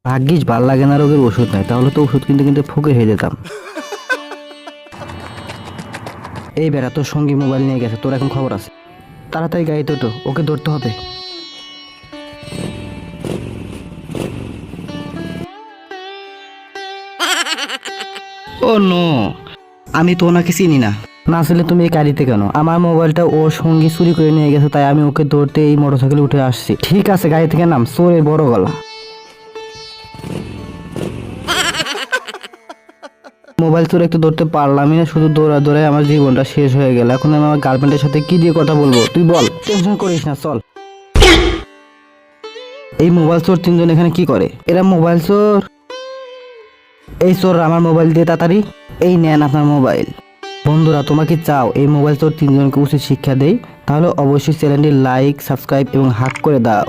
ভাগ্যিস ভাল লাগে না রোগের ওষুধ নাই, তাহলে তো ওষুধ কিনতে কিনতে ফকির হয়ে যেতাম। এই বেড়া, তোর সঙ্গী মোবাইল নিয়ে গেছে, তোর এখন খবর আছে। তাড়াতাড়ি গাড়িতে ওঠো, ওকে ধরতে হবে। ও নো, আমি তো ওনাকে চিনি না। না আসলে তুমি এই গাড়িতে কেন? আমার মোবাইলটা ওর সঙ্গী চুরি করে নিয়ে গেছে, তাই আমি ওকে ধরতে এই মোটরসাইকেলে উঠে আসছি। ঠিক আছে, গাড়ি থেকে নাম, চোরের বড় গলা। মোবাইল চোর একটু ধরতে পারলামই না, শুধু দৌড়া দৌড়ায় আমার জীবনটা শেষ হয়ে গেল। এখন আমি আমার গার্লফ্রেন্ডের সাথে কি দিয়ে কথা বলবো তুই বল। টেনশন করিস না, চল। এই মোবাইল চোর তিনজন এখানে কি করে? এরা মোবাইল চোর। এই চোর আমার মোবাইল দিয়ে তাড়াতাড়ি। এই নেন আপনার মোবাইল। বন্ধুরা, তোমরা কি চাও এই মোবাইল চোর তিনজনকে উচিত শিক্ষা দেই? তাহলে অবশ্যই চ্যানেলটি লাইক, সাবস্ক্রাইব এবং হাক করে দাও।